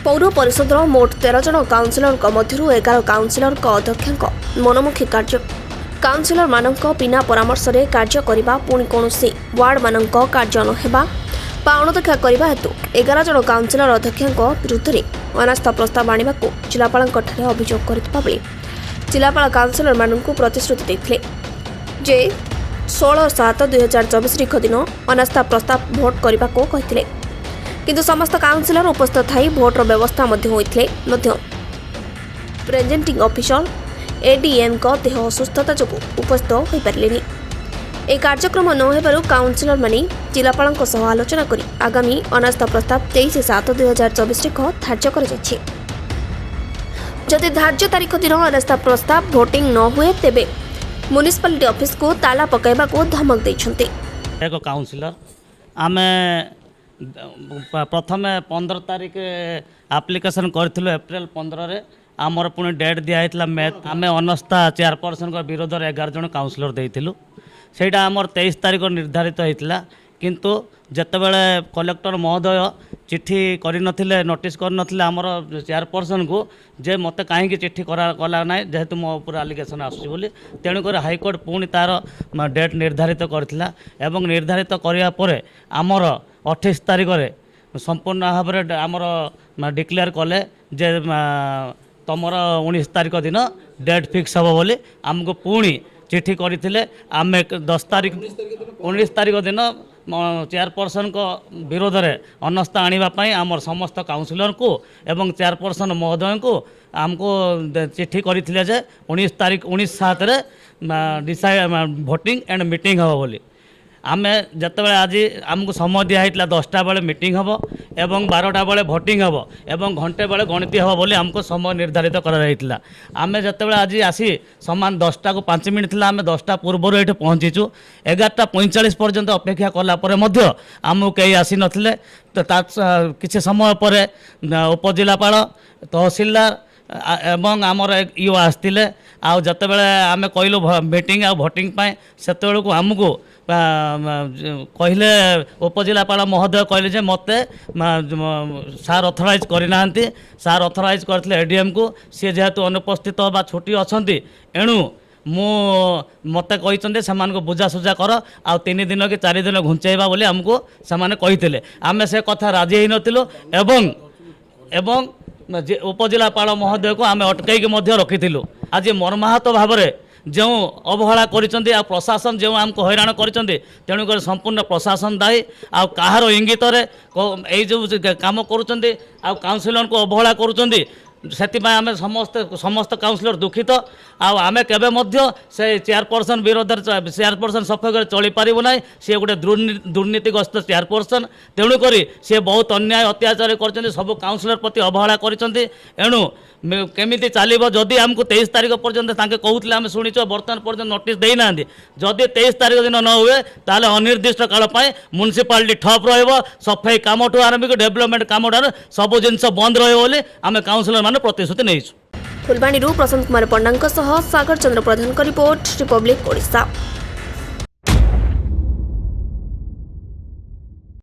पौर परिषद मोट 13 जन काउनसिलर मध्य 11 काउनसिलर अध्यक्ष मनमुखी कार्य काउनसिलर मानक बिना परामर्श रे कार्य करने पुणी कौन वार्ड मान कार्य नहेबा अणदेखा करने हेतु 11 जन काउनसिलर अध्यक्ष विरुद्ध में अनास्था प्रस्ताव आने को जिलापाल अभियोग करथिबा बेले जिलापाल काउनसिलर मानक प्रतिश्रुति देते जे 16/7/2024 दिन अनास्था प्रस्ताव भोट करने को कहते किंतु समस्त काउनसिलर उपस्थित थी भोटर व्यवस्था होते प्रेजेंटिंग ऑफिसर एडीएम देह असुस्थता जो उपस्थित हो पारे ए कार्यक्रम न होबारु काउनसिलर माने जिलापाल आलोचना कर आगामी अनास्था प्रस्ताव 23/7/2024 धार्य कर जदि धार्य तारीख दिन अनास्था प्रस्ताव भोटिंग न हुए तेबे म्युनिसिपालिटी ऑफिस को ताला पकाइबा को धमक देछन्ते। एक काउनसिलर आमे प्रथम 15 तारीख एप्लिकेशन करूँ एप्रिल 15 रे आमर पुणी डेट दिखाई मे आम अनास्था चेयरपर्सन विरोध 11 जन काउनसिलर देइथिलु सेटा आमर 23 तारीख निर्धारित होता किंतु जेतेबेले कलेक्टर महोदय चिट्ठी करनथिले नोटिस करनथिले आमर चेयरपर्सन को जे मते कहीं चिट्ठी कला ना जेहेतु मो ऊपर आलिगेसन आसुची तेणुक हाईकोर्ट पुणी तार डेट निर्धारित करथिला एवं निर्धारित करिया परे आमर 28 तारीख में संपूर्ण भाव में आमर डिक्लेयर कले जे तुमर 19 तारीख दिन डेट फिक्स हम बोली आमको पुणी चिट्ठी करते आम 10 तारीख 19 तारीख दिन चेयरपर्सन को विरोध में अनास्था आने आमर समस्त काउनसिलर को एवं चेयरपर्सन महोदय को आमको चिट्ठी करते जे 19/7 डिसाइड भोटिंग एंड मीटिंग हम बोली आम जितेबाला आज आमको समय दिखाई 10टा बेले मीटिंग हम एवं 12टा बेले भोटिंग हम एवं घंटे बेले गणति हम बोली आमको समय निर्धारित कराइला आम जितेबाला आज आसी समान 10टा को 5 मिनट था आम 10टा पूर्व ये पहुँचीचु 11:45 पर्यंत अपेक्षा कलापर आमको कहीं आसी नथिले तो किसी समय पर उपजिलापाल तहसिलदार एवं आमर यो आसते आउ जते बेले आम कहलु मीटिंग आ भोटिंग से आमको कहले उपजिलापाल महोदय कहले जे मते सार अथराइज करना सार अथराइज करते एडीएम को सी जेहेतु अनुपस्थित बा छुट्टी अच्छा एणु मते कहते से बुझासुझा कर आ 3 दिन कि 4 दिन घुंचाइबा बोली आमको से कहते आम से कथा राजी ही नथिलु एवं उपजिलापाल महोदय को आम अटकई रखी आज मर्माहत भाव में जो अवहेला करिसेंती आ प्रशासन जो आमको हैरान करिसेंती तेणुक संपूर्ण प्रशासन दायी आ कहार इंगित जो काम करुँच आ काउनसिलर को अवहेला करुँच से आम समस्त काउनसिलर दुखित आमे केबे मध्य से चेयरपर्सन विरोध चेयरपर्सन सपक्ष चली पारिबु ना सी गोटे दुर्नीतिग्रस्त चेयरपर्सन तेणुक सी बहुत अन्याय अत्याचार कर सब काउनसिलर प्रति अवहेला कर एणु केमिति चलो जदि आमको 23 तारीख पर्यंत कहते आम शुणीचु बर्तमान पर्यंत नोटिस देना जदि 23 तारीख दिन न हुए ताले अनिर्दिष्ट काल म्युनिसिपालिटी ठप रफाई कम ठू आरंभिक डेभलपमेंट कम सब जिन बंद रही आम काउनसिलर मान प्रतिश्रुति नहीं। फुलबाणी प्रशांत कुमार पंडा सागर चंद्र प्रधान रिपोर्ट रिपब्लिक ओडिशा।